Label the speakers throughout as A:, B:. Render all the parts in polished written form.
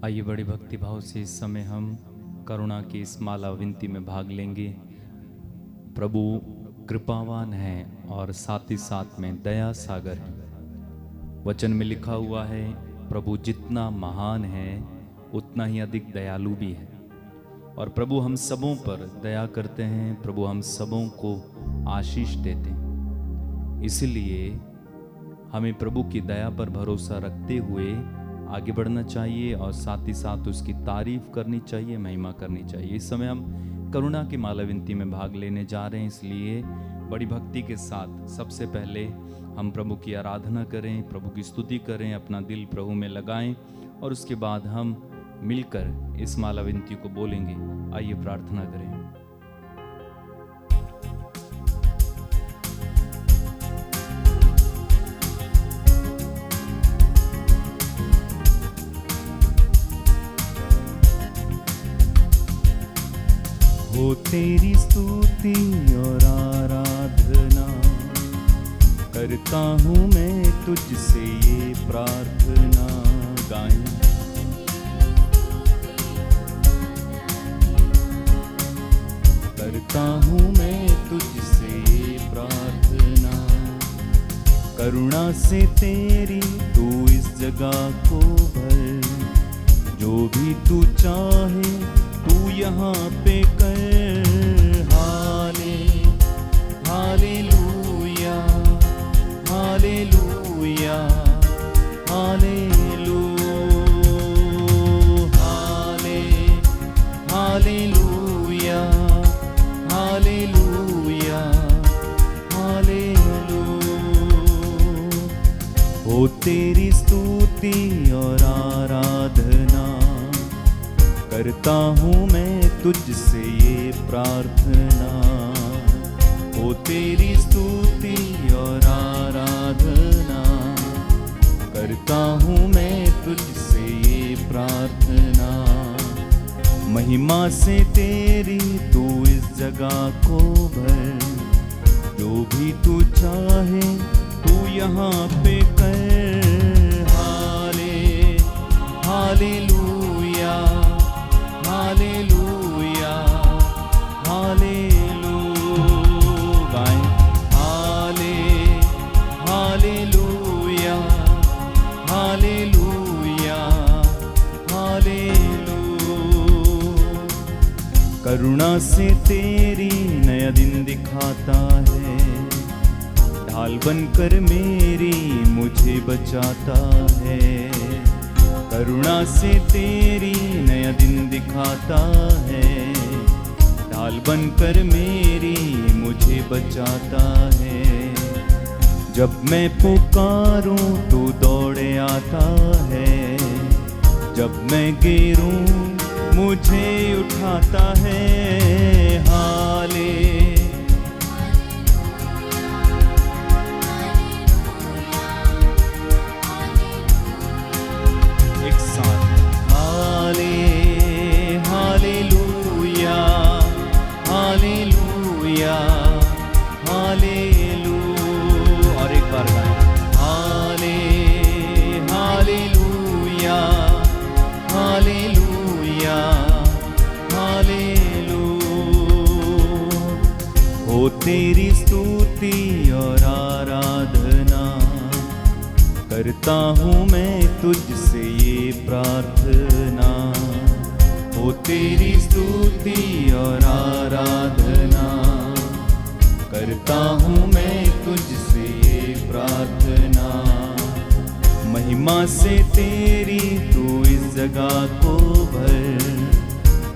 A: आइए बड़ी भक्ति भाव से इस समय हम करुणा की इस माला विनती में भाग लेंगे। प्रभु कृपावान है और साथ ही साथ में दया सागर है। वचन में लिखा हुआ है, प्रभु जितना महान है उतना ही अधिक दयालु भी है। और प्रभु हम सबों पर दया करते हैं, प्रभु हम सबों को आशीष देते हैं। इसलिए हमें प्रभु की दया पर भरोसा रखते हुए आगे बढ़ना चाहिए और साथ ही साथ उसकी तारीफ करनी चाहिए, महिमा करनी चाहिए। इस समय हम करुणा की माला विनती में भाग लेने जा रहे हैं, इसलिए बड़ी भक्ति के साथ सबसे पहले हम प्रभु की आराधना करें, प्रभु की स्तुति करें, अपना दिल प्रभु में लगाएं और उसके बाद हम मिलकर इस माला विनती को बोलेंगे। आइए प्रार्थना करें।
B: हो तेरी स्तुति और आराधना करता हूँ मैं तुझसे ये प्रार्थना। गाएं। करता हूँ मैं तुझसे ये प्रार्थना, करुणा से तेरी तू इस जगह को भर, जो भी तू चाहे तू यहाँ पे कर। Hallelujah, hallelujah, hallelujah, hallelujah, hallelujah, hallelujah. हो तेरी स्तुति और आराधना करता हूँ मैं तुझसे ये प्रार्थना। हो तेरी स्तुति और आराधना करता हूँ मैं तुझसे ये प्रार्थना। महिमा से तेरी तू इस जगह को भर, जो भी तू चाहे तू यहाँ पे कर। Hallelujah, hallelujah, hallelujah. गाएं। Hallelujah, hallelujah, hallelujah. करुणा से तेरी नया दिन दिखाता है, ढाल बनकर मेरी मुझे बचाता है। करुणा से तेरी नया दिन दिखाता है, ढाल बनकर मेरी मुझे बचाता है। जब मैं पुकारूं तो दौड़े आता है, जब मैं गिरूं मुझे उठाता है। एक साथ हालेलुया, हालेलुया, हालेलुया। और एक बार गाएं। Hallelujah, hallelujah, hallelujah. हो तेरी स्तुति और आराधना करता हूँ मैं तुझसे ये प्रार्थना। हो तेरी स्तुति और आराधना करता हूँ मैं तुझसे ये प्रार्थना। महिमा से तेरी तू इस जगह को भर,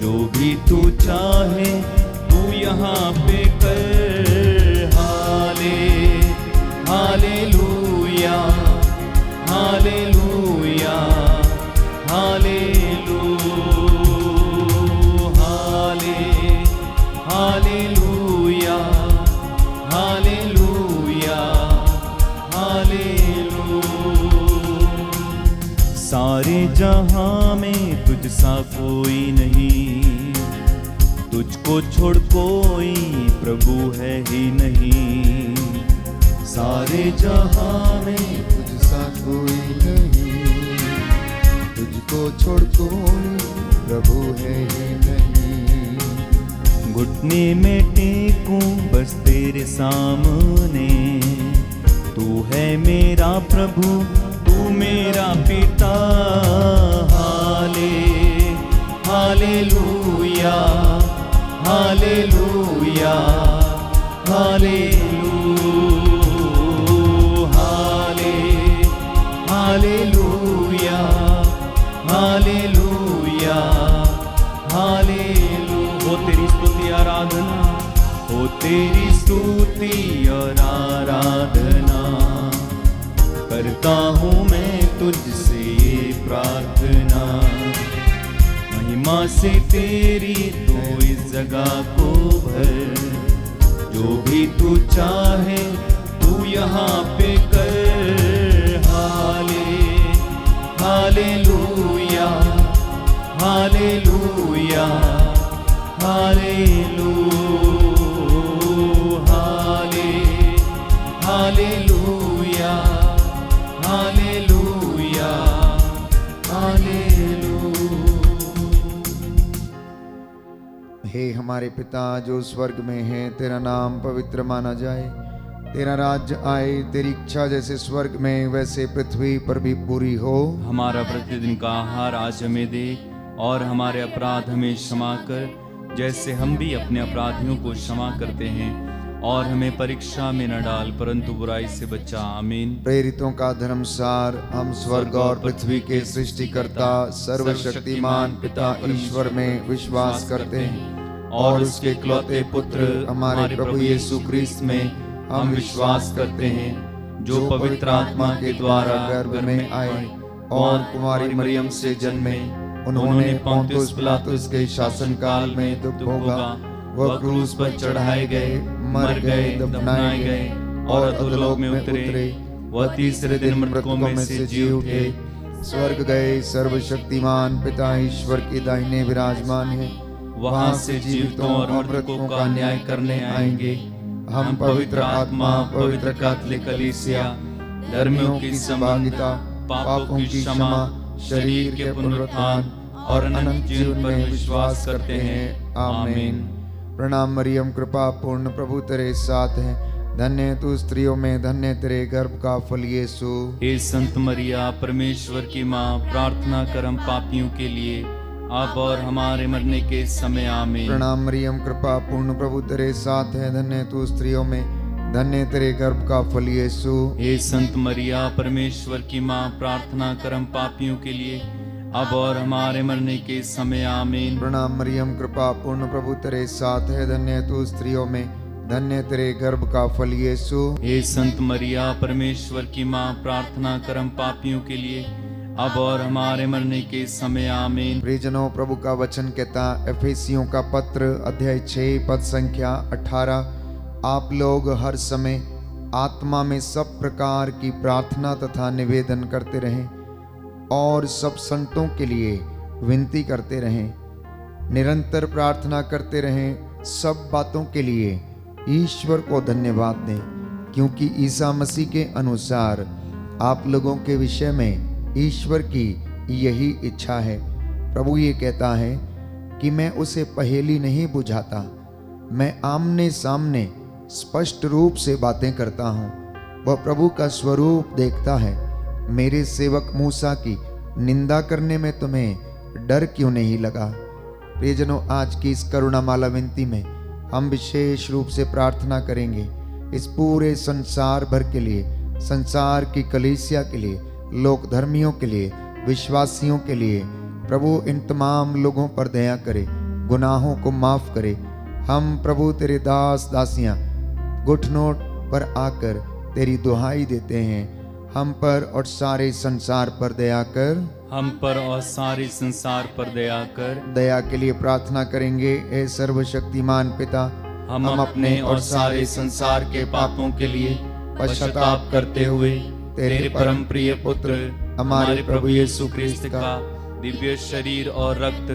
B: जो भी तू चाहे तू यहाँ पे कर। Hallelujah, hallelujah, hallelujah, hallelujah, hallelujah, hallelujah. सारे जहां में तुझ सा कोई नहीं, तुझको छोड़ कोई प्रभु है ही नहीं। सारे जहां में
C: तुझ सा कोई नहीं, तुझ तुझको छोड़ कोई प्रभु है ही नहीं।
B: घुटने में टेकूं बस तेरे सामने, तू है मेरा प्रभु, तू मेरा पिता। Hallelujah, hallelujah, hallelujah, hallelujah, hallelujah. हो तेरी स्तुति आराधना, हो तेरी स्तुति और आराधना, करता हूँ मैं तुझसे ये प्रार्थना। महिमा से तेरी तू इस जगह को भर, जो भी तू चाहे तू यहाँ पे कर। Hallelujah, hallelujah, hallelujah, hallelujah, hallelujah, hallelujah.
C: हे हमारे पिता जो स्वर्ग में है, तेरा नाम पवित्र माना जाए, तेरा राज्य आए, तेरी इच्छा जैसे स्वर्ग में वैसे पृथ्वी पर भी पूरी हो।
B: हमारा प्रतिदिन का आहार आज हमें दे, और हमारे अपराध हमें क्षमा कर, जैसे हम भी अपने अपराधियों को क्षमा करते हैं, और हमें परीक्षा में न डाल परंतु बुराई से बचा। आमीन।
C: प्रेरितों का धर्मसार, हम स्वर्ग और पृथ्वी के सृष्टिकर्ता सर्वशक्तिमान पिता ईश्वर में विश्वास करते हैं, और उसके इकलौते पुत्र हमारे प्रभु यीशु क्रिस्त में हम विश्वास करते हैं, जो पवित्र आत्मा के द्वारा गर्भ में आए और कुमारी मरियम से जन्मे। उन्होंने पोंतियुस पिलातुस के शासनकाल में दुख भोगा, वह क्रूस पर चढ़ाए गए, मर गए, दफनाए गए और अधोलोक में उतरे। वह तीसरे दिन मृतकों में से जी उठे, स्वर्ग गए, सर्वशक्तिमान पिता ईश्वर के दाहिने विराजमान है। वहां से जीवितों और मृतकों का न्याय करने आएंगे। हम पवित्र आत्मा, पवित्र कैथोलिक कलीसिया, धर्मियों की सहभागिता, पापों की क्षमा, शरीर के पुनरुत्थान और अनंत जीवन में विश्वास करते हैं। आमीन। प्रणाम मरियम, कृपा पूर्ण, प्रभु तेरे साथ है, धन्य तू स्त्रियों में, धन्य तेरे गर्भ का फल यीशु।
B: हे संत मरिया, परमेश्वर की माँ, प्रार्थना कर हम पापियों के लिए, अब और हमारे मरने के समय। आमीन।
C: प्रणाम मरियम, कृपा पूर्ण, प्रभु तेरे साथ है, धन्य तू स्त्रियों में, धन्य तेरे गर्भ का फल यीशु।
B: हे संत मरिया, परमेश्वर की माँ, प्रार्थना कर हम पापियों के लिए, अब और हमारे मरने के समय। आमीन।
C: प्रणाम मरियम, कृपा पूर्ण, प्रभु तेरे साथ है, धन्य तू स्त्रियों में, धन्य तेरे गर्भ का फल यीशु।
B: हे संत मरिया, परमेश्वर की माँ, प्रार्थना कर हम पापियों के लिए, अब और हमारे मरने के समय। आमीन।
C: प्रियजनों, प्रभु का वचन कहता, एफेसियों का पत्र अध्याय 6 पद संख्या 18, आप लोग हर समय आत्मा में सब प्रकार की प्रार्थना तथा निवेदन करते रहें, और सब संतों के लिए विनती करते रहें, निरंतर प्रार्थना करते रहें। सब बातों के लिए ईश्वर को धन्यवाद दें, क्योंकि ईसा मसीह के अनुसार आप लोगों के विषय में ईश्वर की यही इच्छा है। प्रभु ये कहता है कि मैं उसे पहेली नहीं बुझाता, मैं आमने सामने स्पष्ट रूप से बातें करता हूँ। वह प्रभु का स्वरूप देखता है। मेरे सेवक मूसा की निंदा करने में तुम्हें डर क्यों नहीं लगा? प्रियजनों, आज की इस करुणामाला विनती में हम विशेष रूप से प्रार्थना करेंगे इस पूरे संसार भर के लिए, संसार की कलीसिया के लिए, लोक धर्मियों के लिए, विश्वासियों के लिए। प्रभु इन तमाम लोगों पर दया करे, गुनाहों को माफ करे। हम प्रभु तेरे दास दासियां घुटनों पर आकर तेरी दुहाई देते हैं, हम पर और सारे संसार पर दया कर।
B: हम पर और सारे संसार पर दया कर।
C: दया के लिए प्रार्थना करेंगे। हे सर्वशक्तिमान पिता,
B: हम अपने और सारे संसार के पापों के लिए पश्चाताप करते हुए तेरे परम प्रिय पुत्र हमारे प्रभु यीशु क्रिस्त का दिव्य शरीर और रक्त,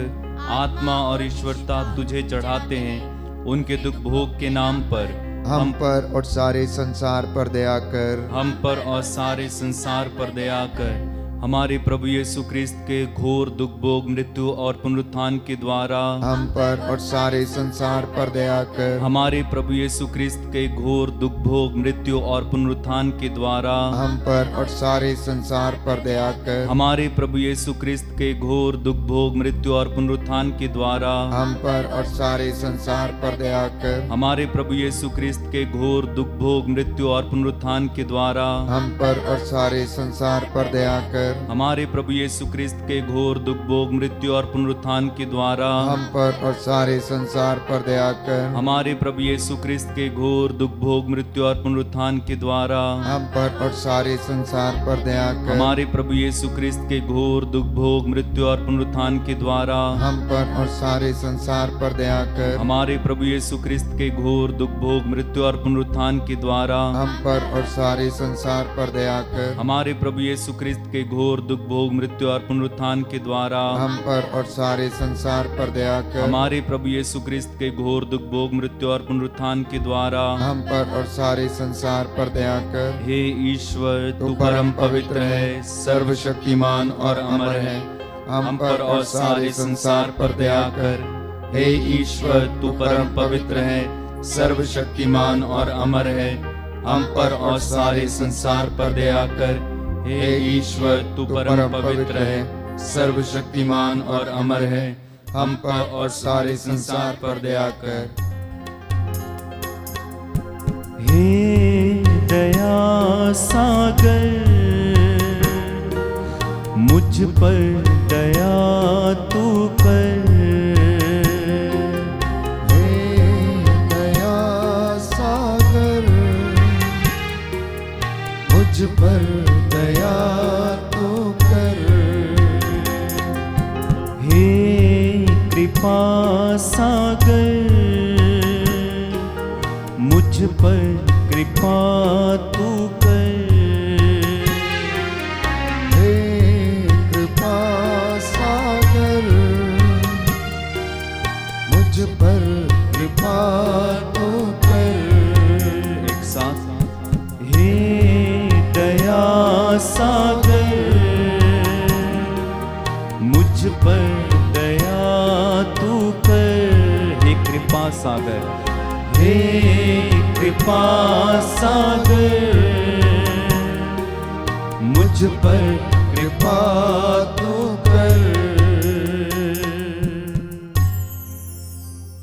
B: आत्मा और ईश्वरता तुझे चढ़ाते हैं। उनके दुख भोग के नाम पर
C: हम पर और सारे संसार पर दया कर।
B: हम पर और सारे संसार पर दया कर।
A: हमारे प्रभु यीशु क्रिस्त के घोर दुख भोग मृत्यु और पुनरुत्थान के द्वारा
C: हम पर और सारे संसार पर दया कर।
A: हमारे प्रभु यीशु क्रिस्त के घोर दुख भोग मृत्यु और पुनरुत्थान के द्वारा
C: हम पर और सारे संसार पर दया कर।
A: हमारे प्रभु यीशु क्रिस्त के घोर दुख भोग मृत्यु और पुनरुत्थान के द्वारा
C: हम पर और सारे संसार पर दया कर।
A: हमारे प्रभु यीशु क्रिस्त के घोर दुख भोग मृत्यु और पुनरुत्थान के द्वारा
C: हम पर और सारे संसार पर दया कर।
A: हमारे प्रभु यीशु क्रिस्त के घोर दुख भोग मृत्यु और पुनरुत्थान के द्वारा
C: हम पर और सारे संसार पर दया कर।
A: हमारे प्रभु यीशु क्रिस्त के घोर दुख भोग मृत्यु और पुनरुत्थान के द्वारा
C: हम पर और सारे संसार पर दया कर।
A: हमारे प्रभु यीशु क्रिस्त के घोर दुख भोग मृत्यु और पुनरुत्थान के द्वारा
C: हम पर और सारे संसार पर दया कर।
A: हमारे प्रभु यीशु क्रिस्त के घोर दुख भोग मृत्यु और पुनरुत्थान के द्वारा
C: हम पर और सारे संसार पर दया कर।
A: हमारे प्रभु यीशु क्रिस्त के घोर दुख भोग मृत्यु और पुनरुत्थान के द्वारा
C: हम पर और सारे संसार पर दया कर।
A: हमारे प्रभु यीशु क्रिस्त के घोर दुख भोग मृत्यु और पुनरुत्थान के द्वारा
C: हम पर और सारे संसार पर दया कर।
A: हे ईश्वर, तू परम पवित्र है, सर्वशक्तिमान और अमर है, हम पर और सारे संसार पर दया कर। हे ईश्वर, तू परम पवित्र है, सर्वशक्तिमान और अमर है, हम पर और सारे संसार पर दया कर। हे ईश्वर, तू परम पवित्र है, सर्वशक्तिमान और अमर है, हम पर और सारे संसार पर दया कर।
B: हे दया सागर, मुझ पर दया तू कर।
C: हे दया सागर, मुझ पर दया तू कर।
B: हे कृपा सागर, मुझ पर कृपा तू कर।
C: हे कृपा सागर, मुझ पर कृपा तू कर।
B: एक साथ। हे दया सागर, मुझ पर दया तू कर। हे कृपा सागर, हे कृपा सागर, मुझ पर
C: कृपा तू कर।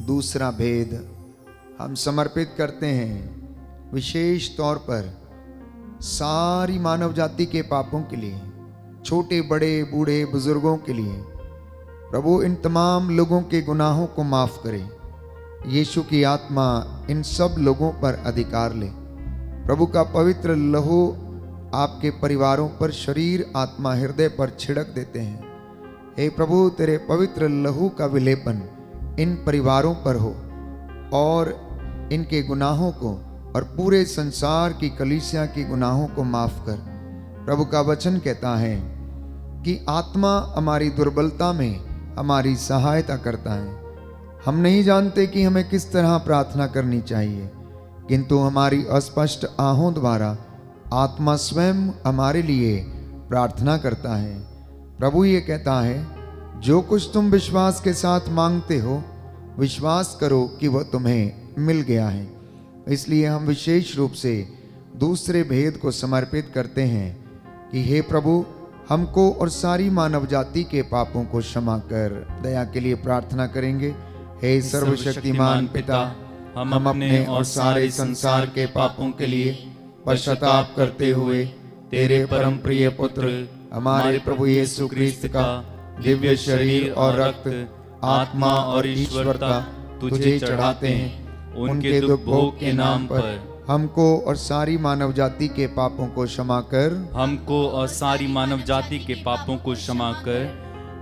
C: दूसरा भेद हम समर्पित करते हैं विशेष तौर पर सारी मानव जाति के पापों के लिए, छोटे बड़े बूढ़े बुजुर्गों के लिए। प्रभु इन तमाम लोगों के गुनाहों को माफ करे। यीशु की आत्मा इन सब लोगों पर अधिकार ले। प्रभु का पवित्र लहू आपके परिवारों पर, शरीर आत्मा हृदय पर छिड़क देते हैं। हे प्रभु, तेरे पवित्र लहू का विलेपन इन परिवारों पर हो और इनके गुनाहों को और पूरे संसार की कलीसिया के गुनाहों को माफ कर। प्रभु का वचन कहता है कि आत्मा हमारी दुर्बलता में हमारी सहायता करता है। हम नहीं जानते कि हमें किस तरह प्रार्थना करनी चाहिए, किंतु हमारी अस्पष्ट आहों द्वारा आत्मा स्वयं हमारे लिए प्रार्थना करता है। प्रभु ये कहता है, जो कुछ तुम विश्वास के साथ मांगते हो, विश्वास करो कि वह तुम्हें मिल गया है। इसलिए हम विशेष रूप से दूसरे भेद को समर्पित करते हैं कि हे प्रभु, हमको और सारी मानव जाति के पापों को क्षमा कर। दया के लिए प्रार्थना करेंगे। हे सर्वशक्तिमान पिता,
A: हम अपने और सारे संसार के पापों के लिए
C: पश्चाताप करते हुए तेरे परम प्रिय पुत्र हमारे प्रभु यीशु क्रिस्त का दिव्य शरीर और रक्त, आत्मा और ईश्वरता तुझे चढ़ाते हैं। उनके दुख भोग के नाम पर हमको और सारी मानव जाति के पापों को क्षमा कर।
A: हमको और सारी मानव जाति के पापों को क्षमा कर।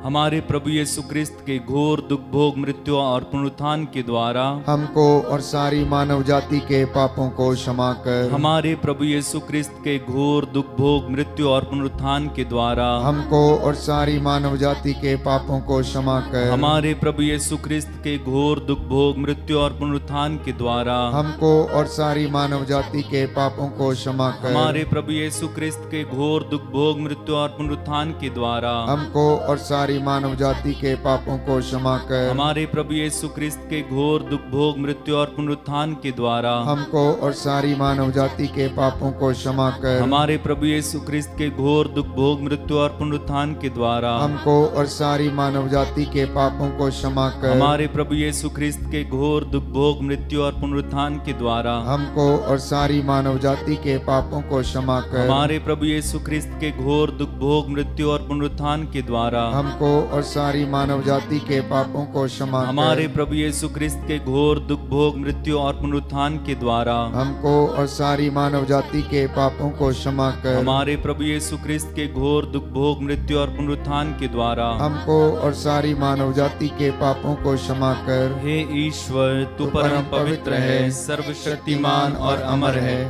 A: हमारे प्रभु यीशु क्रिस्त के घोर दुख भोग मृत्यु और पुनरुत्थान के द्वारा
C: हमको और सारी मानव जाति के पापों को क्षमा कर।
A: हमारे प्रभु यीशु क्रिस्त के घोर दुख भोग मृत्यु और पुनरुत्थान के द्वारा
C: हमको और सारी मानव जाति के पापों को क्षमा कर।
A: हमारे प्रभु यीशु क्रिस्त के घोर दुख भोग मृत्यु और पुनरुत्थान के द्वारा
C: हमको और सारी मानव जाति के पापों को क्षमा कर।
A: हमारे प्रभु यीशु क्रिस्त के घोर दुख भोग मृत्यु और पुनरुत्थान के द्वारा
C: हमको और सारी मानव जाति के पापों को क्षमा कर।
A: हमारे प्रभु यीशु क्रिस्त के घोर दुख भोग मृत्यु और पुनरुत्थान के द्वारा
C: हमको और सारी मानव जाति के पापों को क्षमा कर।
A: हमारे प्रभु यीशु क्रिस्त के घोर दुख भोग मृत्यु और पुनरुत्थान के द्वारा
C: हमको और सारी मानव जाति के पापों को क्षमा कर।
A: हमारे प्रभु यीशु क्रिस्त के घोर दुख भोग मृत्यु और पुनरुत्थान के द्वारा
C: हमको और सारी मानव जाति के पापों को क्षमा कर।
A: हमारे प्रभु यीशु क्रिस्त के घोर दुख भोग मृत्यु और पुनरुत्थान के द्वारा
C: हमको और सारी मानव जाति के पापों को क्षमा कर।
A: हमारे प्रभु यीशु क्रिस्त के घोर दुख भोग मृत्यु और पुनरुत्थान के द्वारा
C: हमको और सारी मानव जाति के पापों को क्षमा कर।
A: हमारे प्रभु यीशु क्रिस्त के घोर दुख भोग मृत्यु और पुनरुत्थान के द्वारा
C: हमको और सारी मानव जाति के पापों को क्षमा कर।
A: हे ईश्वर, तू परम पवित्र है, सर्वशक्तिमान और अमर है।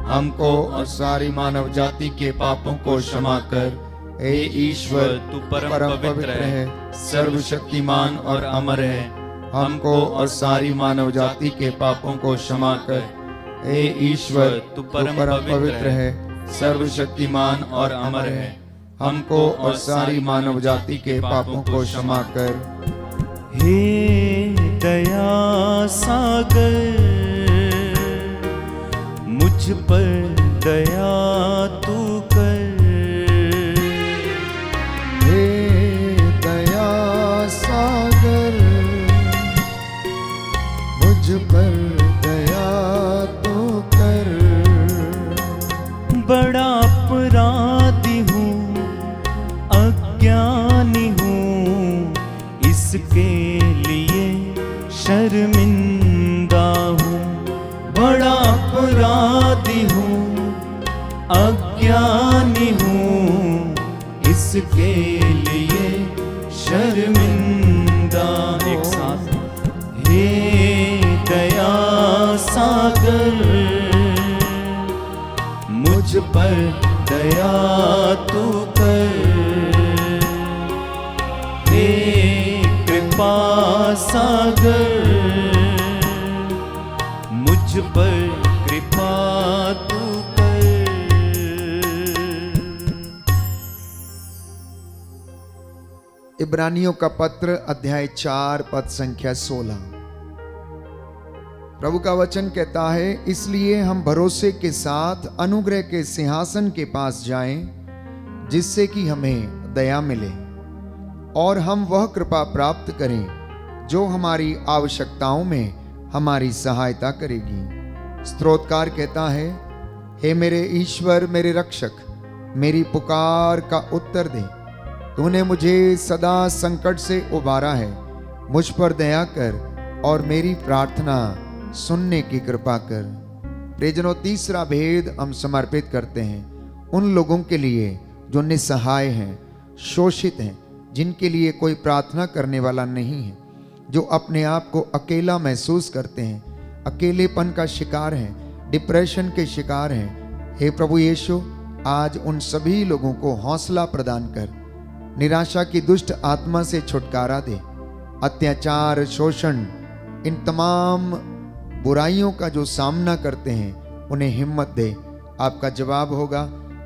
C: हमको और सारी मानव जाति के पापों को क्षमा कर। हे ईश्वर,
A: तू परम पवित्र है, सर्वशक्तिमान और अमर है।
C: हमको और सारी मानव जाति के पापों को क्षमा कर। हे ईश्वर,
A: तू
C: परम पवित्र है, सर्वशक्तिमान और अमर है। हमको और सारी मानव जाति के पापों को क्षमा कर।
B: हे दया सागर, मुझ पर दया तू कर।
C: हे दया सागर, मुझ पर दया तू कर।
B: बड़ा अपराधी हूँ, अज्ञानी हूँ, इसके लिए शर्मिंदा हूँ। बड़ा अपराधी हूँ, अज्ञानी हूँ, इसके लिए शर्मिंदा हूँ।
A: एक साथ
B: हे दया सागर, मुझ पर दया तू कर। हे कृपा सागर, मुझ पर कृपा तू कर।
C: इब्रानियों का पत्र अध्याय 4 पद संख्या 16। प्रभु का वचन कहता है, इसलिए हम भरोसे के साथ अनुग्रह के सिंहासन के पास जाएं, जिससे कि हमें दया मिले और हम वह कृपा प्राप्त करें जो हमारी आवश्यकताओं में हमारी सहायता करेगी। स्तोत्रकार कहता है, हे मेरे ईश्वर, मेरे रक्षक, मेरी पुकार का उत्तर दे। तूने मुझे सदा संकट से उबारा है। मुझ पर दया कर और मेरी प्रार्थना सुनने की कृपा कर। प्रियजनों, तीसरा भेद हम समर्पित करते हैं उन लोगों के लिए जो निसहाय हैं, शोषित हैं, जिनके लिए कोई प्रार्थना करने वाला नहीं है, जो अपने आप को अकेला महसूस करते हैं, अकेलेपन का शिकार हैं, डिप्रेशन के शिकार हैं। हे प्रभु यीशु, आज उन सभी लोगों को हौसला प्रदान कर, निराशा की दुष्ट आत्मा से छुटकारा दे। अत्याचार, शोषण, इन तमाम बुराइयों का जो सामना करते हैं, उन्हें हिम्मत दे। आपका जवाब होगा,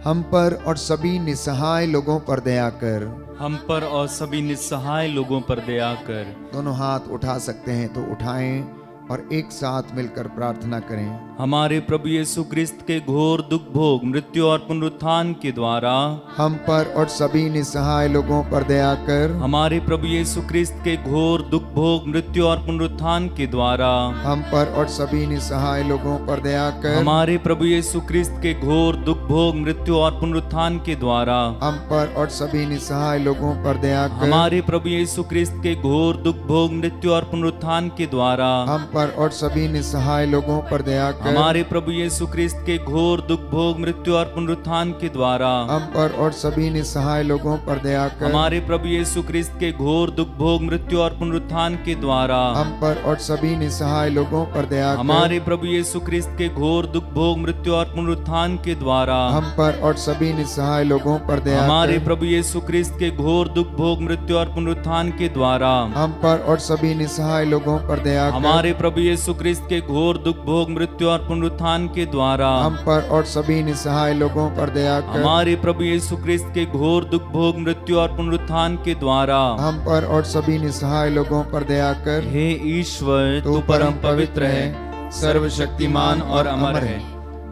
C: हम पर और सभी निसहाय लोगों पर दया कर।
A: हम पर और सभी निस्सहाय लोगों पर दया कर।
C: दोनों हाथ उठा सकते हैं तो उठाएं और एक साथ मिलकर प्रार्थना करें।
A: हमारे प्रभु यीशु क्रिस्त के घोर दुख भोग मृत्यु और पुनरुत्थान के द्वारा
C: हम पर और सभी निसहाय लोगों पर दया कर।
A: हमारे प्रभु यीशु क्रिस्त के घोर दुख भोग मृत्यु और पुनरुत्थान के द्वारा
C: हम पर और सभी निसहाय लोगों पर दया कर।
A: हमारे प्रभु यीशु क्रिस्त के घोर दुख भोग मृत्यु और पुनरुत्थान के द्वारा
C: हम पर और सभी निसहाय लोगों पर दया कर।
A: हमारे प्रभु यीशु क्रिस्त के घोर दुख भोग मृत्यु और पुनरुत्थान के द्वारा
C: हम पर पर और सभी निसहाय लोगों पर दया कर।
A: हमारे प्रभु यीशु क्रिस्त के घोर दुख भोग मृत्यु और पुनरुत्थान के द्वारा
C: हम पर और सभी निसहाय लोगों पर दया कर।
A: हमारे प्रभु यीशु क्रिस्त के घोर दुख भोग मृत्यु और पुनरुत्थान के द्वारा
C: हम पर और सभी निसहाय लोगों पर दया कर।
A: हमारे प्रभु यीशु क्रिस्त के घोर दुख भोग मृत्यु और पुनरुत्थान के द्वारा
C: हम पर और सभी निसहाय लोगों पर दया
A: हमारे
C: कर।
A: प्रभु यीशु क्रिस्त के घोर दुख भोग मृत्यु और पुनरुत्थान के द्वारा
C: हम पर और सभी निसहाय लोगों पर दया कर।
A: हमारे प्रभु यीशु क्रिस्त के घोर दुख भोग मृत्यु और पुनरुत्थान के द्वारा
C: हम पर और सभी निसहाय लोगों पर दया कर।
A: हमारे प्रभु यीशु क्रिस्त के घोर दुख भोग मृत्यु और पुनरुत्थान के द्वारा
C: हम पर और सभी निसहाय लोगों पर दया कर।
A: हे ईश्वर, तू परम पवित्र है, सर्वशक्तिमान और अमर है।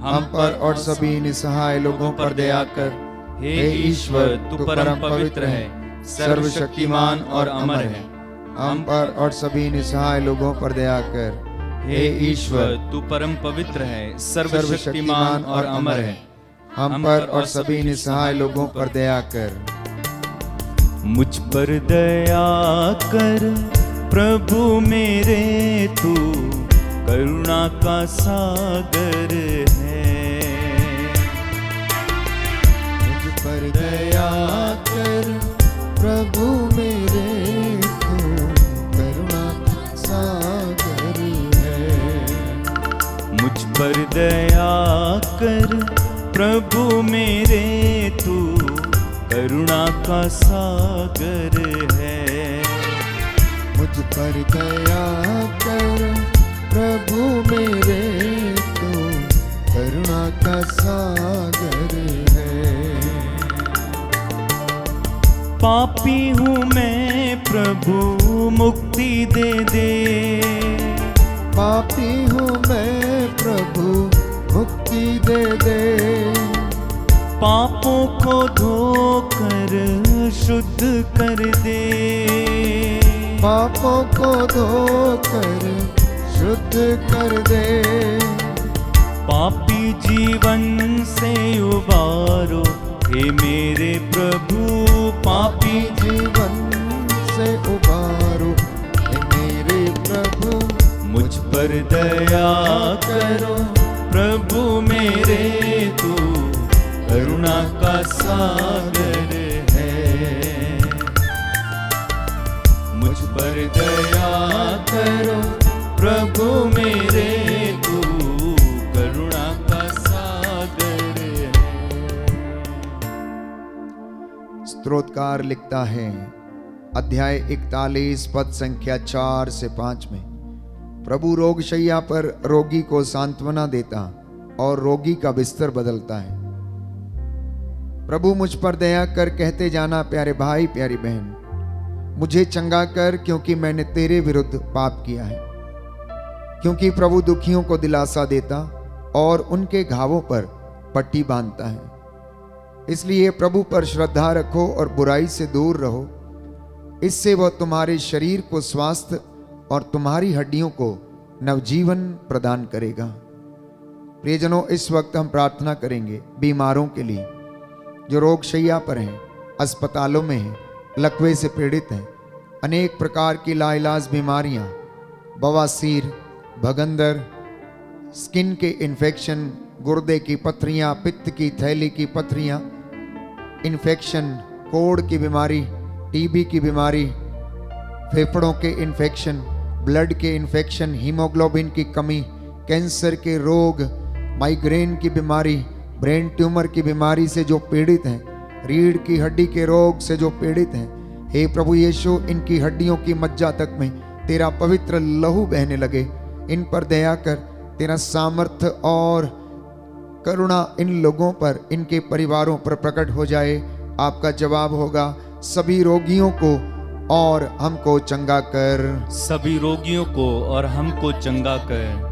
C: हम पर और सभी निसहाय लोगों पर दया कर।
A: हे ईश्वर, तू परम पवित्र है, सर्वशक्तिमान और अमर है।
C: हम पर और सभी निसहाय लोगों पर दया कर।
A: हे ईश्वर, तू परम पवित्र है, सर्वशक्तिमान और अमर है।
C: हम पर और सभी निसहाय लोगों पर दया कर।
B: मुझ पर दया कर प्रभु मेरे, तू करुणा का सागर है।
C: मुझ पर दया कर प्रभु मेरे, तू करुणा का सागर है।
B: मुझ पर दया कर प्रभु मेरे, तू करुणा का सागर है।
C: मुझ पर दया कर प्रभु मेरे, तू करुणा का सागर है।
B: पापी हूँ मैं प्रभु, मुक्ति दे दे।
C: पापी हूँ मैं प्रभु, मुक्ति दे दे।
B: पापों को धोकर शुद्ध कर दे।
C: पापों को धोकर शुद्ध कर दे।
B: पापी जीवन से उबारो हे मेरे प्रभु।
C: पापी जीवन से उबारो हे मेरे प्रभु।
B: मुझ पर दया करो प्रभु मेरे, तू करुणा का सागर है। मुझ पर दया करो प्रभु मेरे, तू करुणा का सागर है।
C: स्तोत्रकार लिखता है अध्याय 41 पद संख्या 4 से 5 में, प्रभु रोगशैया पर रोगी को सांत्वना देता और रोगी का बिस्तर बदलता है। प्रभु मुझ पर दया कर कहते जाना, प्यारे भाई प्यारी बहन, मुझे चंगा कर क्योंकि मैंने तेरे विरुद्ध पाप किया है। क्योंकि प्रभु दुखियों को दिलासा देता और उनके घावों पर पट्टी बांधता है। इसलिए प्रभु पर श्रद्धा रखो और बुराई से दूर रहो। इससे वह तुम्हारे शरीर को स्वास्थ्य और तुम्हारी हड्डियों को नवजीवन प्रदान करेगा। प्रियजनों, इस वक्त हम प्रार्थना करेंगे बीमारों के लिए जो रोगशैया पर हैं, अस्पतालों में हैं, लकवे से पीड़ित हैं, अनेक प्रकार की लाइलाज बीमारियां, बवासीर, भगंदर, स्किन के इन्फेक्शन, गुर्दे की पथरियां, पित्त की थैली की पथरियां, इन्फेक्शन, कोढ़ की बीमारी, टीबी की बीमारी, फेफड़ों के इन्फेक्शन, ब्लड के इन्फेक्शन, हीमोग्लोबिन की कमी, कैंसर के रोग, माइग्रेन की बीमारी, ब्रेन ट्यूमर की बीमारी से जो पीड़ित हैं, रीढ़ की हड्डी के रोग से जो पीड़ित हैं, हे प्रभु यीशु, इनकी हड्डियों की मज्जा तक में तेरा पवित्र लहू बहने लगे। इन पर दया कर, तेरा सामर्थ्य और करुणा इन लोगों पर, इनके परिवारों पर प्रकट हो जाए। आपका जवाब होगा, सभी रोगियों को और हमको चंगा कर।
A: सभी रोगियों को और हमको चंगा कर।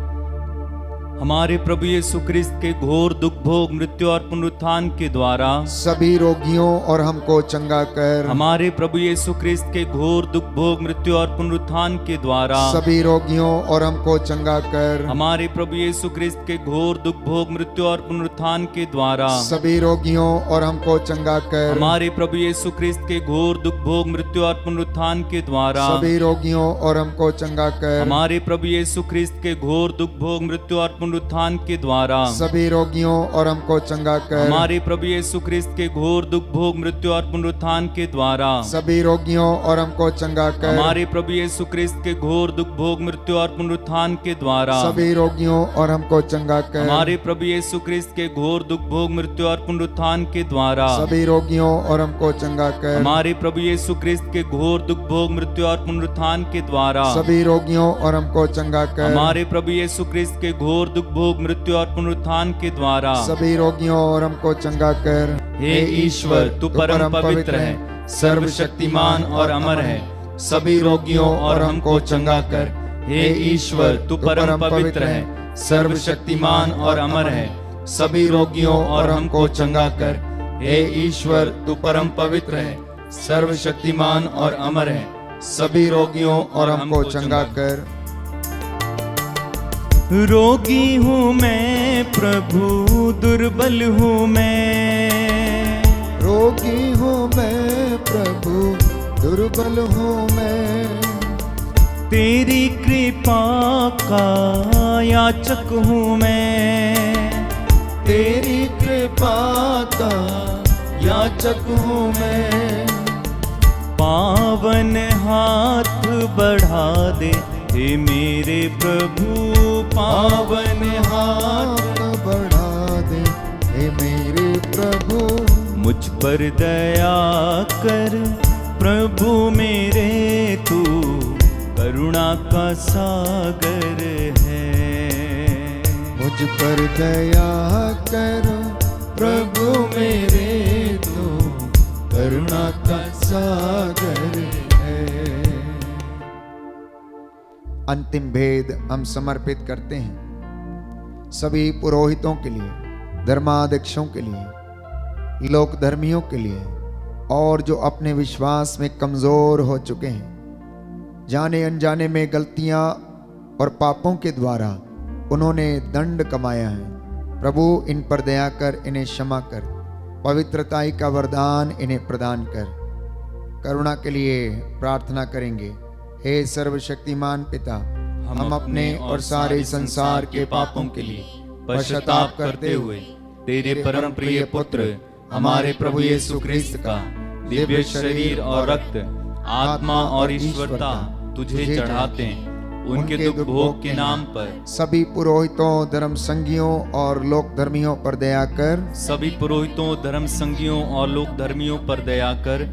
A: हमारे प्रभु यीशु क्रिस्त के घोर दुख भोग मृत्यु और पुनरुत्थान के द्वारा
C: सभी रोगियों और हमको चंगा कर।
A: हमारे प्रभु यीशु क्रिस्त के घोर दुख भोग मृत्यु और पुनरुत्थान के द्वारा
C: सभी रोगियों और हमको चंगा कर।
A: हमारे प्रभु यीशु क्रिस्त के घोर दुख भोग मृत्यु और पुनरुत्थान के द्वारा
C: सभी रोगियों और हमको चंगा कर।
A: हमारे प्रभु यीशु क्रिस्त के घोर दुख भोग मृत्यु और पुनरुत्थान के द्वारा
C: सभी रोगियों और हमको चंगा कर।
A: हमारे प्रभु यीशु क्रिस्त के घोर दुख भोग मृत्यु और पुनरुत्थान के द्वारा
C: सभी रोगियों और हमको चंगा कर।
A: हमारे प्रभु यीशु क्रिस्त के घोर दुख भोग मृत्यु और पुनरुत्थान के द्वारा
C: सभी रोगियों और हमको चंगा कर।
A: हमारे प्रभु यीशु क्रिस्त के घोर दुख भोग मृत्यु और पुनरुत्थान के द्वारा
C: सभी रोगियों और हमको चंगा कर।
A: हमारे प्रभु यीशु क्रिस्त के घोर दुख भोग मृत्यु और पुनरुत्थान के द्वारा
C: सभी रोगियों और हमको चंगा कर।
A: हमारे प्रभु यीशु क्रिस्त के घोर दुख भोग मृत्यु और पुनरुत्थान के द्वारा
C: सभी रोगियों और हमको चंगा कर।
A: हमारे प्रभु यीशु क्रिस्त के घोर दुख भोग मृत्यु और पुनरुत्थान के द्वारा
C: सभी रोगियों और हमको चंगा कर।
A: हे ईश्वर, तू परम पवित्र है, सर्वशक्तिमान और अमर है। सभी रोगियों और हमको चंगा कर। हे ईश्वर, तू परम पवित्र है, सर्वशक्तिमान और अमर है। सभी रोगियों और हमको चंगा कर। हे ईश्वर, तू परम पवित्र है, सर्वशक्तिमान और अमर है।
C: सभी रोगियों और हमको चंगा कर।
B: रोगी हूँ मैं प्रभु, दुर्बल हूँ मैं।
C: रोगी हूँ मैं प्रभु, दुर्बल हूँ मैं।
B: तेरी कृपा का याचक हूँ मैं।
C: तेरी कृपा का याचक हूँ मैं।
B: पावन हाथ बढ़ा दे हे मेरे प्रभु,
C: पावन हाथ बढ़ा दे हे मेरे प्रभु।
B: मुझ पर दया कर प्रभु मेरे, तू करुणा का सागर है।
C: मुझ पर दया करो प्रभु मेरे, तू करुणा का सागर है। अंतिम भेद हम समर्पित करते हैं सभी पुरोहितों के लिए, धर्माध्यक्षों के लिए, लोक धर्मियों के लिए, और जो अपने विश्वास में कमजोर हो चुके हैं, जाने अनजाने में गलतियां और पापों के द्वारा उन्होंने दंड कमाया है। प्रभु इन पर दया कर, इन्हें क्षमा कर, पवित्रताई का वरदान इन्हें प्रदान कर। करुणा के लिए प्रार्थना करेंगे। हे सर्वशक्तिमान पिता, हम अपने और सारे संसार के पापों के लिए पश्चाताप करते हुए
A: तेरे परम प्रिय पुत्र हमारे प्रभु यीशु क्रिस्त का दिव्य शरीर और रक्त, आत्मा और ईश्वरता तुझे चढ़ाते हैं। उनके दुख भोग के नाम पर
C: सभी पुरोहितों, धर्म संगियों और लोक धर्मियों पर दया कर।
A: सभी पुरोहितों, धर्म संगियों और लोक धर्मियों पर दया कर।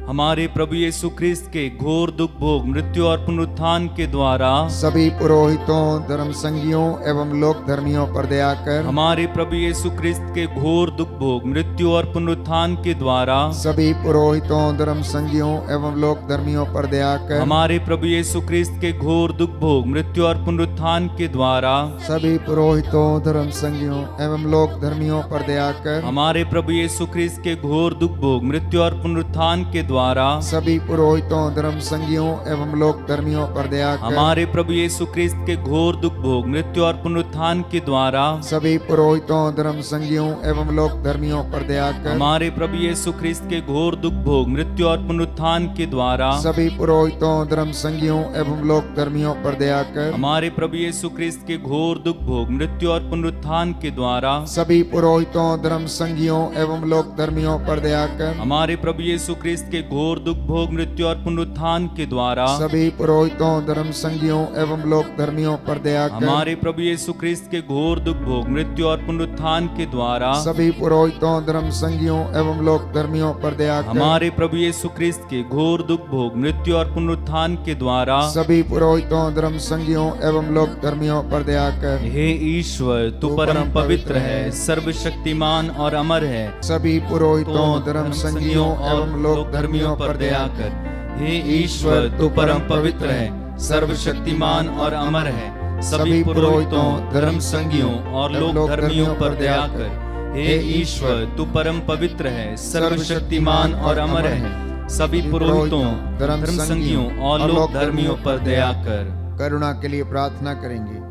A: हमारे प्रभु यीशु क्रिस्त के घोर दुख भोग मृत्यु और पुनरुत्थान के द्वारा
C: सभी पुरोहितों, धर्म संगियों एवं लोक धर्मियों पर दया कर।
A: हमारे प्रभु यीशु क्रिस्त के घोर दुख भोग मृत्यु और पुनरुत्थान के द्वारा
C: सभी पुरोहितों, धर्म संगियों एवं लोक धर्मियों पर दया कर।
A: हमारे प्रभु यीशु क्रिस्त के घोर दुख भोग मृत्यु और पुनरुत्थान के द्वारा
C: सभी पुरोहितों, धर्म संगियों एवं लोक धर्मियों पर दया कर।
A: हमारे प्रभु यीशु क्रिस्त के घोर दुख भोग मृत्यु और पुनरुत्थान के द्वारा
C: सभी पुरोहितों, धर्म संगियों एवं लोक धर्मियों पर दया कर।
A: हमारे प्रभु यीशु क्रिस्त के घोर दुख भोग मृत्यु और पुनरुत्थान के द्वारा
C: सभी पुरोहितों, धर्म संगियों एवं लोक धर्मियों पर दया कर।
A: हमारे प्रभु यीशु क्रिस्त के घोर दुख भोग मृत्यु और पुनरुत्थान के द्वारा
C: सभी पुरोहितों, धर्म संगियों एवं लोक धर्मियों पर दया कर।
A: हमारे प्रभु यीशु क्रिस्त के घोर दुख भोग मृत्यु और पुनरुत्थान के द्वारा
C: सभी पुरोहितों, धर्म संगियों एवं लोक धर्मियों पर दया कर।
A: हमारे प्रभु यीशु क्रिस्त के घोर दुख भोग मृत्यु और पुनरुत्थान के द्वारा
C: सभी पुरोहितों, धर्म संगियों एवं लोक धर्मियों पर दया कर।
A: हमारे प्रभु यीशु क्रिस्त के घोर दुख भोग मृत्यु और पुनरुत्थान के द्वारा
C: सभी पुरोहितों, धर्म संगियों एवं लोक धर्मियों पर दया कर।
A: हमारे प्रभु यीशु क्रिस्त के घोर दुख भोग मृत्यु और पुनरुत्थान के द्वारा
C: सभी पुरोहितों, धर्म संगियों एवं लोक धर्मियों पर दया कर।
A: हे ईश्वर, तू परम पवित्र है, सर्वशक्तिमान और अमर है।
C: सभी पुरोहितों, धर्म संगियों एवं लोक धर्मियों पर दया कर।
A: हे ईश्वर, तू परम पवित्र है, सर्वशक्तिमान और अमर है। सभी पुरोहितों, धर्म संगियों और लोक धर्मियों पर दया कर। हे ईश्वर, तू परम पवित्र है, सर्वशक्तिमान और अमर है। सभी पुरोहितों, धर्म संगियों और लोक धर्मियों पर दया कर।
C: करुणा के लिए प्रार्थना करेंगे।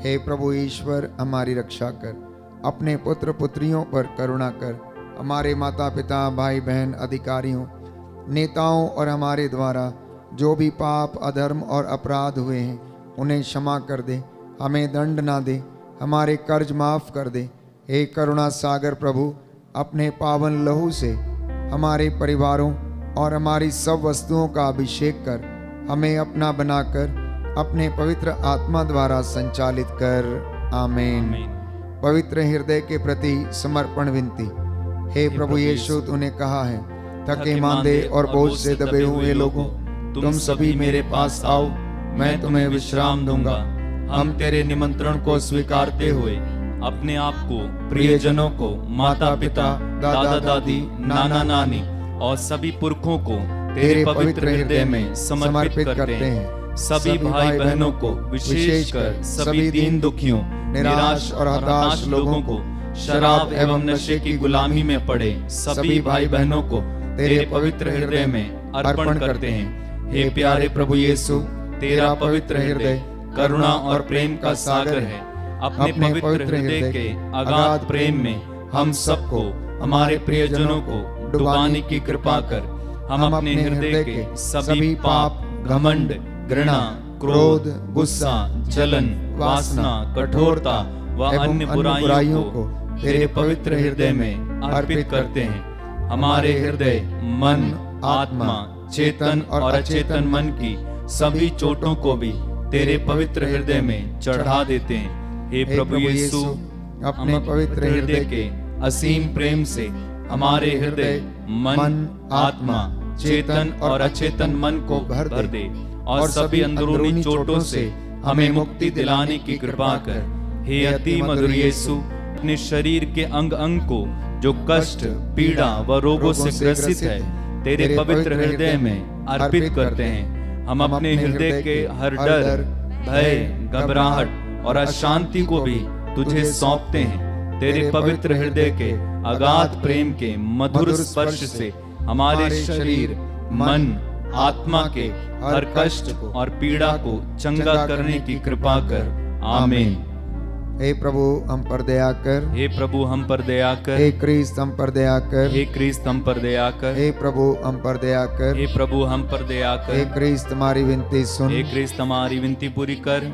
C: हे प्रभु ईश्वर, हमारी रक्षा कर, अपने पुत्र पुत्रियों पर करुणा कर। हमारे माता पिता, भाई बहन, अधिकारियों, नेताओं और हमारे द्वारा जो भी पाप, अधर्म और अपराध हुए हैं उन्हें क्षमा कर दे, हमें दंड ना दे, हमारे कर्ज माफ कर दे। हे करुणा सागर प्रभु, अपने पावन लहू से हमारे परिवारों और हमारी सब वस्तुओं का अभिषेक कर, हमें अपना बनाकर अपने पवित्र आत्मा द्वारा संचालित कर। आमीन। पवित्र हृदय के प्रति समर्पण विनती। हे प्रभु यीशु, तूने कहा है, थके मांदे और बोझ से दबे हुए लोगों, तुम सभी मेरे पास आओ, मैं तुम्हें विश्राम दूंगा। हम तेरे निमंत्रण को स्वीकारते हुए अपने आप को, प्रियजनों को, माता पिता, दादा दादी, नाना नानी और सभी पुरखों को तेरे पवित्र हृदय में समर्पित करते हैं। सभी भाई बहनों को, विशेषकर सभी दीन दुखियों, निराश और हताश लोगों को, शराब एवं नशे की गुलामी में पड़े सभी भाई बहनों को तेरे पवित्र हृदय में अर्पण करते हैं। हे प्यारे प्रभु यीशु, तेरा पवित्र हृदय करुणा और प्रेम का सागर है। अपने पवित्र हृदय के अगाध प्रेम में हम सबको, हमारे प्रियजनों को डुबाने की कृपा कर। हम अपने हृदय के सभी पाप, घमंड, घृणा, क्रोध, गुस्सा, जलन, वासना, कठोरता व अन्य बुराइयों को तेरे पवित्र हृदय में अर्पित करते हैं। हमारे हृदय, मन, आत्मा, चेतन और अचेतन मन की सभी चोटों को भी तेरे पवित्र हृदय में चढ़ा देते हैं। हे प्रभु यीशु, अपने पवित्र हृदय के असीम प्रेम से हमारे हृदय, मन, आत्मा, चेतन और अचेतन मन को भर दे और सभी अंदरूनी चोटों से हमें मुक्ति दिलाने की कृपा कर। हे अति मधुर यीशु, अपने शरीर के अंग अंग को जो कष्ट, पीड़ा व रोगों से ग्रसित है तेरे पवित्र हृदय में अर्पित करते हैं। हम अपने हृदय के हर डर, भय, घबराहट और अशांति को भी तुझे सौंपते हैं। तेरे पवित्र हृदय के अगाध प्रेम के मधुर स्पर्श से हमारे शरीर, मन, आत्मा के हर कष्ट और पीड़ा को चंगा करने की कृपा कर। आमीन। हे प्रभु हम पर दया कर।
A: हे प्रभु हम पर दया कर।
C: हे क्रिस्त हम पर दया कर।
A: हे क्रिस्त हम पर दया कर।
C: हे प्रभु हम पर दया कर।
A: हे प्रभु हम पर दया कर।
C: हे क्रिस्त हमारी विनती सुन।
A: हे क्रिस्त हमारी विनती पूरी कर।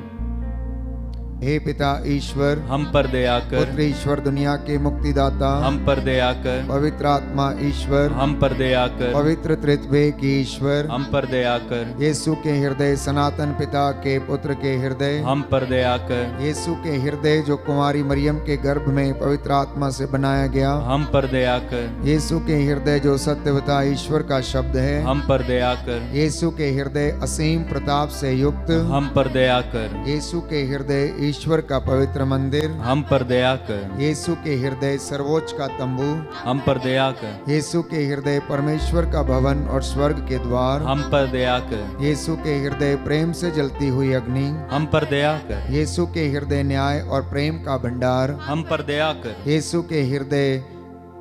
C: हे पिता ईश्वर
A: हम पर दया कर।
C: पुत्र ईश्वर दुनिया के मुक्तिदाता
A: हम पर दया कर।
C: पवित्र आत्मा ईश्वर
A: हम पर दया कर।
C: पवित्र त्रित्व की ईश्वर
A: हम पर दया कर।
C: यीशु के हृदय, सनातन पिता के पुत्र के हृदय
A: हम पर दया कर।
C: यीशु के हृदय जो कुमारी मरियम के गर्भ में पवित्र आत्मा से बनाया गया
A: हम पर दया कर।
C: यीशु के हृदय जो सत्यवता ईश्वर का शब्द है
A: हम पर दया कर।
C: यीशु के हृदय असीम प्रताप से युक्त
A: हम पर दया कर।
C: यीशु के हृदय ईश्वर का पवित्र मंदिर
A: हम पर दया कर।
C: यीशु के हृदय सर्वोच्च का तंबू
A: हम पर दया कर।
C: यीशु के हृदय परमेश्वर का भवन और स्वर्ग के द्वार
A: हम पर दया कर।
C: यीशु के हृदय प्रेम से जलती हुई अग्नि
A: हम पर दया कर।
C: यीशु के हृदय न्याय और प्रेम का भंडार
A: हम पर दया कर।
C: यीशु के हृदय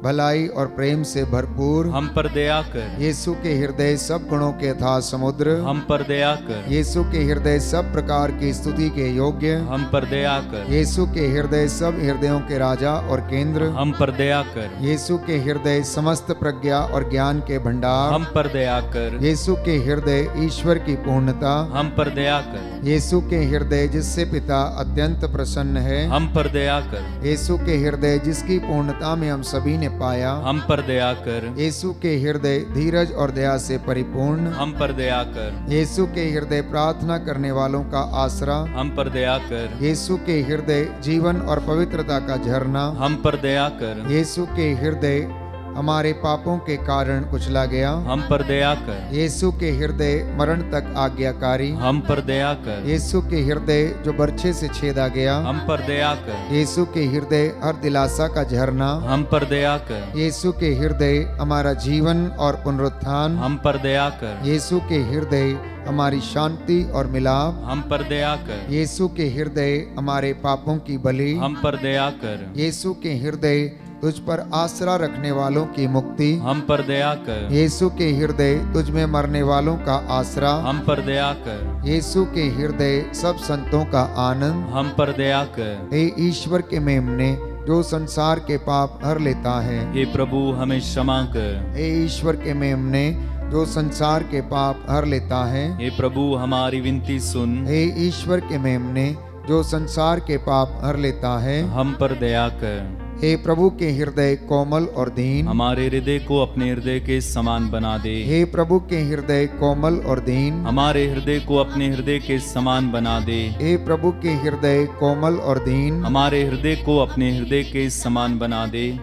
C: भलाई और प्रेम से भरपूर
A: हम पर दया कर।
C: यीशु के हृदय सब गुणों के अथाह समुद्र
A: हम पर दया कर।
C: यीशु के हृदय सब प्रकार की स्तुति के योग्य
A: हम पर दया कर।
C: यीशु के हृदय सब हृदयों के राजा और केंद्र
A: हम पर दया कर।
C: यीशु के हृदय समस्त प्रज्ञा और ज्ञान के भंडार
A: हम पर दया कर।
C: यीशु के हृदय ईश्वर की पूर्णता
A: हम पर दया कर।
C: यीशु के हृदय जिससे पिता अत्यंत प्रसन्न है
A: हम पर दया कर।
C: यीशु के हृदय जिसकी पूर्णता में हम सभी ने पाया
A: हम पर दया कर।
C: यीशु के हृदय धीरज और दया से परिपूर्ण
A: हम पर दया कर।
C: यीशु के हृदय प्रार्थना करने वालों का आसरा
A: हम पर दया कर।
C: यीशु के हृदय जीवन और पवित्रता का झरना
A: हम पर दया कर।
C: यीशु के हृदय हमारे पापों के कारण कुचला गया
A: हम पर दया कर।
C: यीशु के हृदय मरण तक आज्ञाकारी
A: हम पर दया कर।
C: यीशु के हृदय जो बर्छे से छेदा गया
A: हम पर दया कर।
C: यीशु के हृदय हर दिलासा का झरना
A: हम पर दया कर।
C: यीशु के हृदय हमारा जीवन और पुनरुत्थान
A: हम पर दया कर।
C: यीशु के हृदय हमारी शांति और मिलाप।
A: हम पर दया कर।
C: यीशु के हृदय हमारे पापों की बलि।
A: हम पर दया कर।
C: यीशु के हृदय तुझ पर आसरा रखने वालों की मुक्ति।
A: हम पर दया कर।
C: यीशु के हृदय तुझ में मरने वालों का आसरा।
A: हम पर दया कर।
C: यीशु के हृदय सब संतों का आनंद।
A: हम पर दया कर।
C: हे ईश्वर के मेमने जो संसार के पाप हर लेता है।
A: हे प्रभु हमें क्षमा कर।
C: हे ईश्वर के मेमने जो संसार के पाप हर लेता है।
A: हे प्रभु हमारी विनती सुन।
C: हे ईश्वर के मेमने जो संसार के पाप हर लेता है।
A: हम पर दया कर।
C: हे प्रभु के हृदय कोमल और दीन।
A: हमारे हृदय को अपने हृदय के समान बना दे।
C: हे प्रभु के हृदय कोमल और दीन।
A: हमारे हृदय को अपने हृदय के समान बना दे।
C: हे प्रभु के हृदय कोमल और दीन।
A: हमारे हृदय को अपने हृदय के समान बना दे।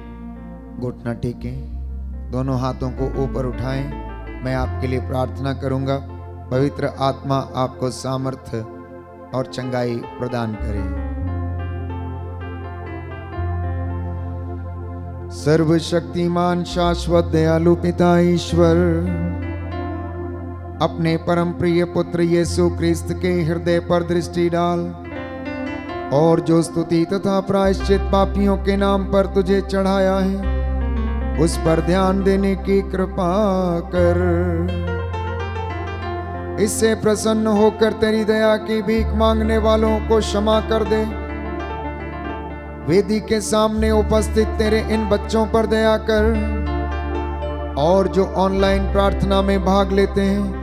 C: घुटना टेकें, दोनों हाथों को ऊपर उठाएं। मैं आपके लिए प्रार्थना करूंगा। पवित्र आत्मा आपको सामर्थ्य और चंगाई प्रदान करे। सर्वशक्तिमान शाश्वत दयालु पिता ईश्वर, अपने परम प्रिय पुत्र यीशु क्रिस्त के हृदय पर दृष्टि डाल और जो स्तुति तथा प्रायश्चित पापियों के नाम पर तुझे चढ़ाया है उस पर ध्यान देने की कृपा कर। इससे प्रसन्न होकर तेरी दया की भीख मांगने वालों को क्षमा कर दे। वेदी के सामने उपस्थित तेरे इन बच्चों पर दया कर और जो ऑनलाइन प्रार्थना में भाग लेते हैं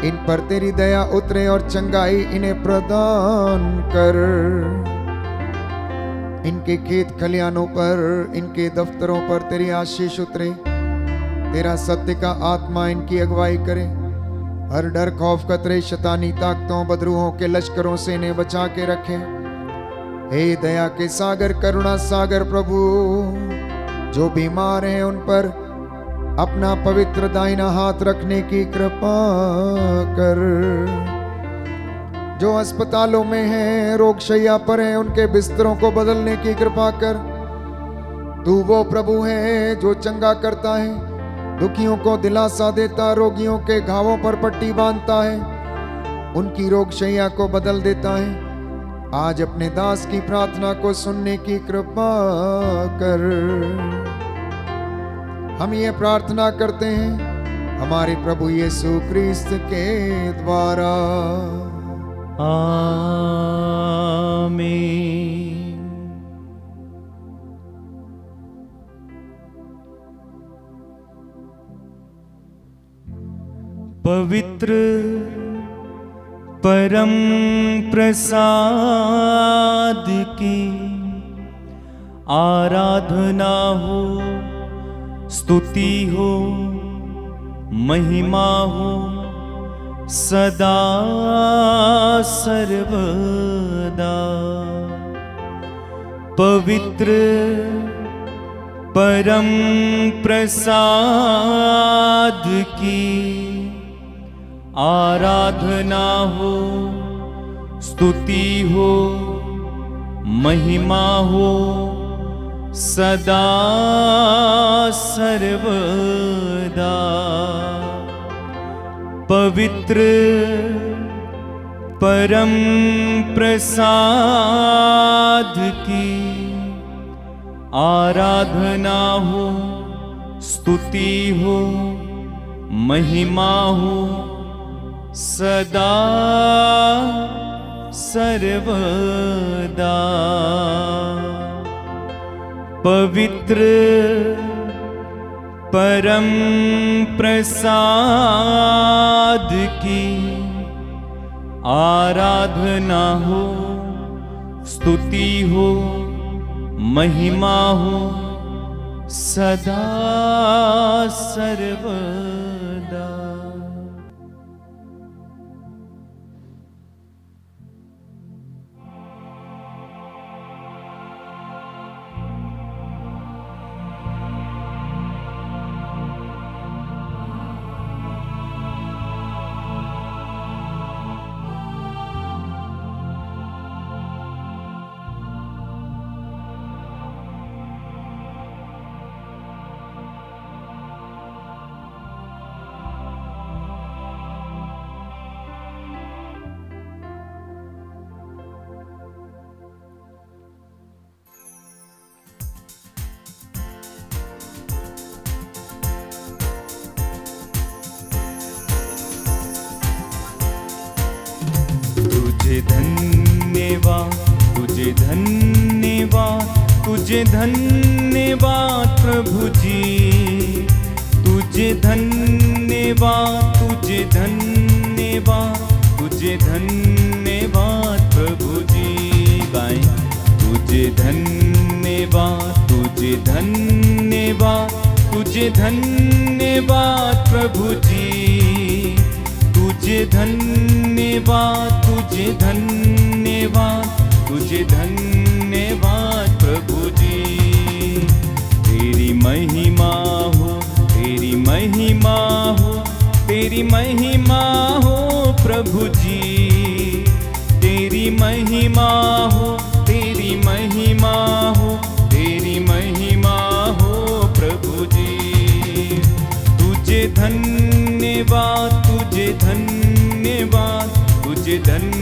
C: इन पर तेरी दया उतरे और चंगाई इन्हें प्रदान कर। इनके खेत खलियानों पर, इनके दफ्तरों पर तेरी आशीष उतरे। तेरा सत्य का आत्मा इनकी अगुवाई करे। हर डर खौफ खतरे शैतानी ताकतों बदरूहों के लश्करों से इन्हें बचा के रखे। हे दया के सागर करुणा सागर प्रभु, जो बीमार हैं उन पर अपना पवित्र दाहिना हाथ रखने की कृपा कर। जो अस्पतालों में हैं, रोगशैया पर हैं, उनके बिस्तरों को बदलने की कृपा कर। तू वो प्रभु है जो चंगा करता है, दुखियों को दिलासा देता, रोगियों के घावों पर पट्टी बांधता है, उनकी रोगशैया को बदल देता है। आज अपने दास की प्रार्थना को सुनने की कृपा कर। हम ये प्रार्थना करते हैं हमारे प्रभु यीशु क्रिस्त के द्वारा।
A: आमीन। पवित्र परम प्रसाद की आराधना हो, स्तुति हो, महिमा हो सदा सर्वदा। पवित्र परम प्रसाद की आराधना हो, स्तुति हो, महिमा हो सदा सर्वदा। पवित्र परम प्रसाद की आराधना हो, स्तुति हो, महिमा हो सदा सर्वदा। पवित्र परम प्रसाद की आराधना हो, स्तुति हो, महिमा हो सदा सर्वदा।
B: धन्यवाद, तुझे धन्यवाद, तुझे धन्यवाद प्रभु जी, तुझे धन्यवाद, तुझे धन्यवाद, तुझे धन्यवाद प्रभु जी। गाएं तुझे धन्यवाद, तुझे धन्यवाद, तुझे धन्यवाद प्रभु जी, तुझे धन्यवाद, तुझे धन्यवाद, तुझे धन्यवाद प्रभु जी। तेरी महिमा हो, तेरी महिमा हो, तेरी महिमा हो प्रभु जी, तेरी महिमा हो, तेरी महिमा हो, तेरी महिमा हो प्रभु जी। तुझे धन्यवाद, तुझे धन्यवाद, तुझे धन्यवाद